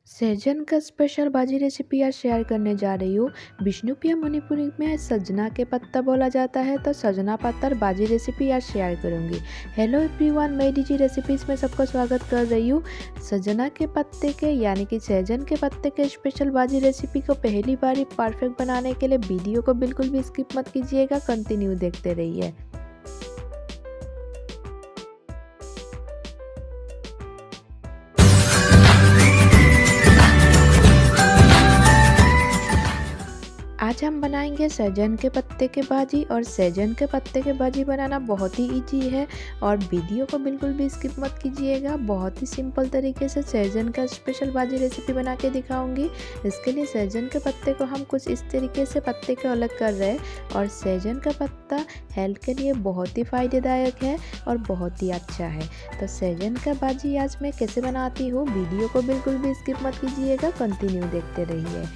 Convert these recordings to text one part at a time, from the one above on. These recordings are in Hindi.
सहजन का स्पेशल भाजी रेसिपी आज शेयर करने जा रही हूँ। विष्णुप्रिया मणिपुरी में सजना के पत्ता बोला जाता है, तो सजना पत्ता भाजी रेसिपी आज शेयर करूँगी। हेलो एवरीवन, मैं डीजी रेसिपीज में सबका स्वागत कर रही हूँ। सजना के पत्ते के यानी कि सहजन के पत्ते के स्पेशल भाजी रेसिपी को पहली बार परफेक्ट बनाने के लिए वीडियो को बिल्कुल भी स्किप मत कीजिएगा, कंटिन्यू देखते रहिए। आज हम बनाएंगे सहजन के पत्ते के भाजी, और सहजन के पत्ते के भाजी बनाना बहुत ही इजी है और वीडियो को बिल्कुल भी स्किप मत कीजिएगा। बहुत ही सिंपल तरीके से सहजन का स्पेशल भाजी रेसिपी बना के दिखाऊंगी। इसके लिए सहजन के पत्ते को हम कुछ इस तरीके से पत्ते को अलग कर रहे हैं। और सहजन का पत्ता हेल्थ के लिए बहुत ही फायदेदायक है और बहुत ही अच्छा है। तो सहजन का भाजी आज मैं कैसे बनाती हूँ, वीडियो को बिल्कुल भी स्किप मत कीजिएगा, कंटिन्यू देखते रहिए।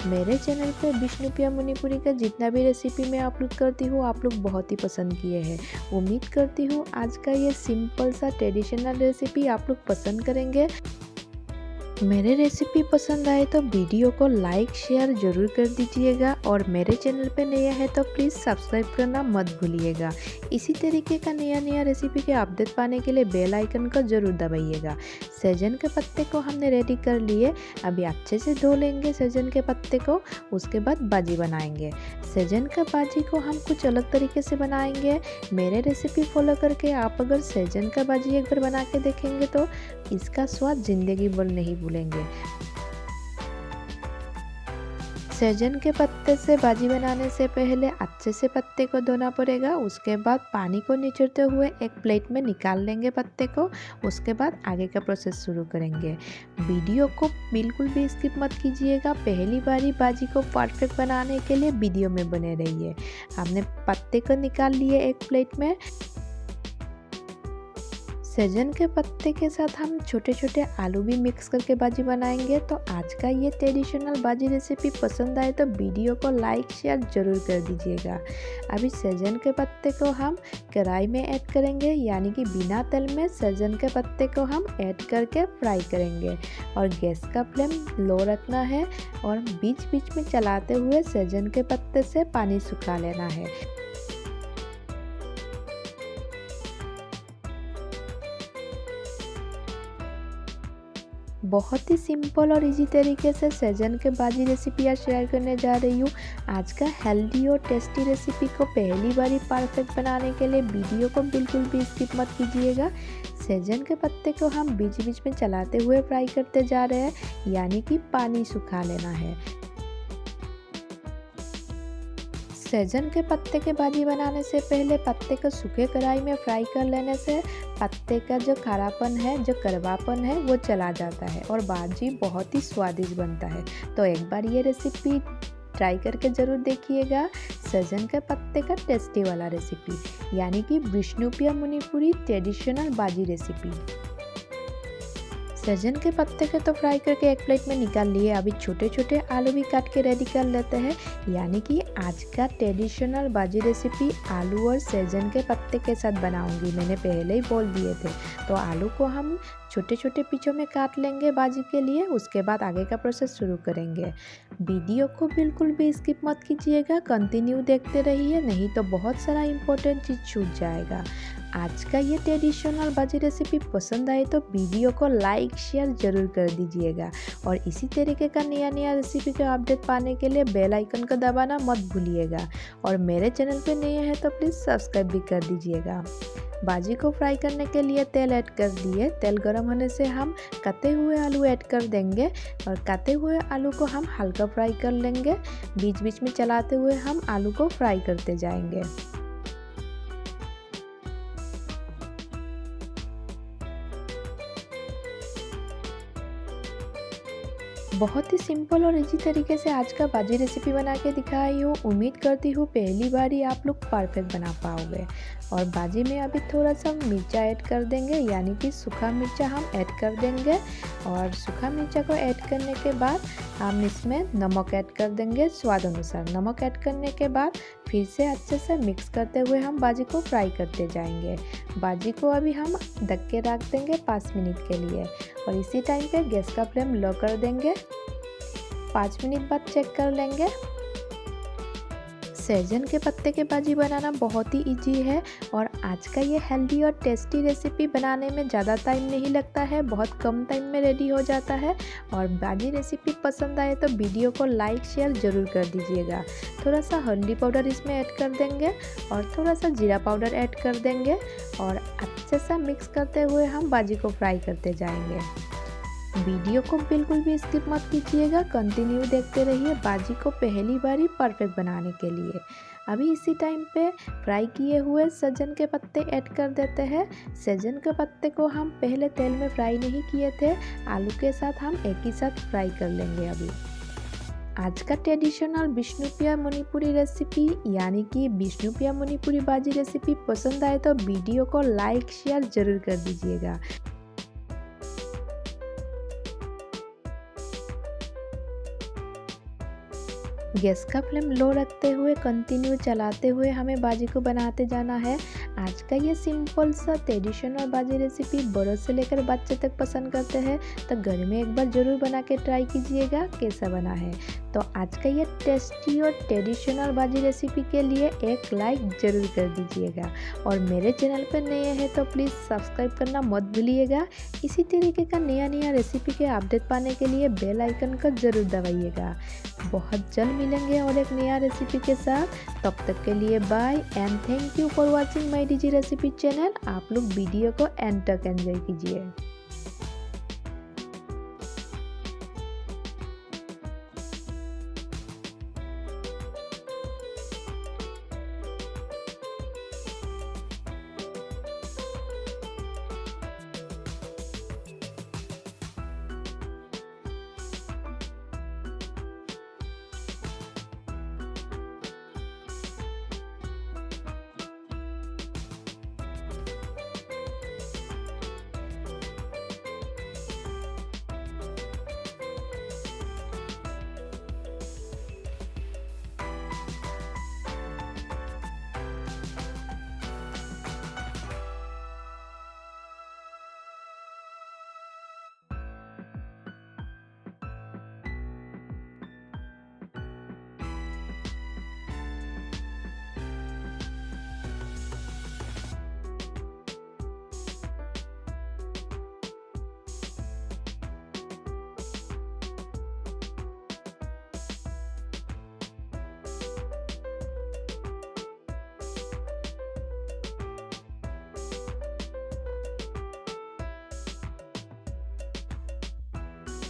मेरे चैनल पे विष्णुप्रिया मणिपुरी का जितना भी रेसिपी मैं अपलोड करती हूँ आप लोग बहुत ही पसंद किए हैं। उम्मीद करती हूँ आज का ये सिंपल सा ट्रेडिशनल रेसिपी आप लोग पसंद करेंगे। मेरे रेसिपी पसंद आए तो वीडियो को लाइक शेयर जरूर कर दीजिएगा, और मेरे चैनल पे नया है तो प्लीज़ सब्सक्राइब करना मत भूलिएगा। इसी तरीके का नया रेसिपी के अपडेट पाने के लिए बेल आइकन को जरूर दबाइएगा। सहजन के पत्ते को हमने रेडी कर लिए। अभी अच्छे से धो लेंगे सहजन के पत्ते को, उसके बाद भाजी बनाएंगे। सहजन का भाजी को हम कुछ अलग तरीके से बनाएंगे। मेरे रेसिपी फॉलो करके आप अगर सहजन का भाजी एक बार बना के देखेंगे तो इसका स्वाद जिंदगी भर नहीं भूलेंगे। सहजन के पत्ते से भाजी बनाने से पहले अच्छे से पत्ते को धोना पड़ेगा। उसके बाद पानी को निचोड़ते हुए एक प्लेट में निकाल लेंगे पत्ते को। उसके बाद आगे का प्रोसेस शुरू करेंगे। वीडियो को बिल्कुल भी स्किप मत कीजिएगा। पहली बारी भाजी को परफेक्ट बनाने के लिए वीडियो में बने रहिए। हमने पत्ते को निकाल लिए एक प्लेट में। सहजन के पत्ते के साथ हम छोटे छोटे आलू भी मिक्स करके भाजी बनाएंगे। तो आज का ये ट्रेडिशनल भाजी रेसिपी पसंद आए तो वीडियो को लाइक शेयर जरूर कर दीजिएगा। अभी सहजन के पत्ते को हम कढ़ाई में ऐड करेंगे, यानी कि बिना तेल में सहजन के पत्ते को हम ऐड करके फ्राई करेंगे। और गैस का फ्लेम लो रखना है और बीच बीच में चलाते हुए सहजन के पत्ते से पानी सुखा लेना है। बहुत ही सिंपल और इजी तरीके से सहजन के भाजी रेसिपी आज शेयर करने जा रही हूँ। आज का हेल्दी और टेस्टी रेसिपी को पहली बार परफेक्ट बनाने के लिए वीडियो को बिल्कुल भी स्किप मत कीजिएगा। सहजन के पत्ते को हम बीच बीच में चलाते हुए फ्राई करते जा रहे हैं, यानी कि पानी सुखा लेना है। सहजन के पत्ते के भाजी बनाने से पहले पत्ते को सूखे कढ़ाई में फ्राई कर लेने से पत्ते का जो खारापन है, जो कड़वापन है, वो चला जाता है और भाजी बहुत ही स्वादिष्ट बनता है। तो एक बार ये रेसिपी ट्राई करके ज़रूर देखिएगा। सहजन के पत्ते का टेस्टी वाला रेसिपी, यानी कि विष्णुप्रिया मणिपुरी ट्रेडिशनल भाजी रेसिपी। सहजन के पत्ते के तो फ्राई करके एक प्लेट में निकाल लिए। अभी छोटे छोटे आलू भी काट के रेडी कर लेते हैं, यानी कि आज का ट्रेडिशनल भाजी रेसिपी आलू और सहजन के पत्ते के साथ बनाऊंगी। मैंने पहले ही बोल दिए थे। तो आलू को हम छोटे छोटे पीसों में काट लेंगे भाजी के लिए। उसके बाद आगे का प्रोसेस शुरू करेंगे। वीडियो को बिल्कुल भी स्किप मत कीजिएगा, कंटिन्यू देखते रहिए, नहीं तो बहुत सारा इंपॉर्टेंट चीज़ छूट जाएगा। आज का ये ट्रेडिशनल भाजी रेसिपी पसंद आए तो वीडियो को लाइक शेयर जरूर कर दीजिएगा, और इसी तरीके का नया रेसिपी का अपडेट पाने के लिए बेल आइकन को दबाना मत भूलिएगा। और मेरे चैनल पे नए हैं तो प्लीज़ सब्सक्राइब भी कर दीजिएगा। भाजी को फ्राई करने के लिए तेल ऐड कर दिए। तेल गर्म होने से हम कटे हुए आलू ऐड कर देंगे, और कटे हुए आलू को हम हल्का फ्राई कर लेंगे। बीच बीच में चलाते हुए हम आलू को फ्राई करते जाएंगे। बहुत ही सिंपल और इजी तरीके से आज का भाजी रेसिपी बना के दिखाई हूँ। उम्मीद करती हूँ पहली बार ही आप लोग परफेक्ट बना पाओगे। और भाजी में अभी थोड़ा सा मिर्चा ऐड कर देंगे, यानी कि सूखा मिर्चा हम ऐड कर देंगे। और सूखा मिर्चा को ऐड करने के बाद हम इसमें नमक ऐड कर देंगे स्वाद अनुसार। नमक ऐड करने के बाद फिर से अच्छे से मिक्स करते हुए हम भाजी को फ्राई करते जाएंगे। भाजी को अभी हम ढक के रख देंगे 5 मिनट के लिए और इसी टाइम पे गैस का फ्लेम लो कर देंगे। 5 मिनट बाद चेक कर लेंगे। सहजन के पत्ते के भाजी बनाना बहुत ही इजी है और आज का ये हेल्दी और टेस्टी रेसिपी बनाने में ज़्यादा टाइम नहीं लगता है, बहुत कम टाइम में रेडी हो जाता है। और भाजी रेसिपी पसंद आए तो वीडियो को लाइक शेयर ज़रूर कर दीजिएगा। थोड़ा सा हल्दी पाउडर इसमें ऐड कर देंगे और थोड़ा सा जीरा पाउडर ऐड कर देंगे और अच्छे से मिक्स करते हुए हम भाजी को फ्राई करते जाएंगे। वीडियो को बिल्कुल भी स्किप मत कीजिएगा, कंटिन्यू देखते रहिए भाजी को पहली बार ही परफेक्ट बनाने के लिए। अभी इसी टाइम पे फ्राई किए हुए सहजन के पत्ते ऐड कर देते हैं। सहजन के पत्ते को हम पहले तेल में फ्राई नहीं किए थे, आलू के साथ हम एक ही साथ फ्राई कर लेंगे। अभी आज का ट्रेडिशनल विष्णुप्रिया मणिपुरी रेसिपी यानी कि विष्णुप्रिया मणिपुरी भाजी रेसिपी पसंद आए तो वीडियो को लाइक शेयर जरूर कर दीजिएगा। गैस का फ्लेम लो रखते हुए कंटिन्यू चलाते हुए हमें भाजी को बनाते जाना है। आज का ये सिंपल सा ट्रेडिशनल भाजी रेसिपी बड़ों से लेकर बच्चे तक पसंद करते हैं, तो घर में एक बार ज़रूर बना के ट्राई कीजिएगा कैसा बना है। तो आज का ये टेस्टी और ट्रेडिशनल भाजी रेसिपी के लिए एक लाइक ज़रूर कर दीजिएगा और मेरे चैनल पर नए हैं तो प्लीज़ सब्सक्राइब करना मत भूलिएगा। इसी तरीके का नया रेसिपी के अपडेट पाने के लिए बेल आइकन को ज़रूर दबाइएगा। बहुत जल्द मिलेंगे और एक नया रेसिपी के साथ। तब तक के लिए bye and thank you for watching my DG recipe channel. आप लोग वीडियो को एंड तक एंजॉय कीजिए।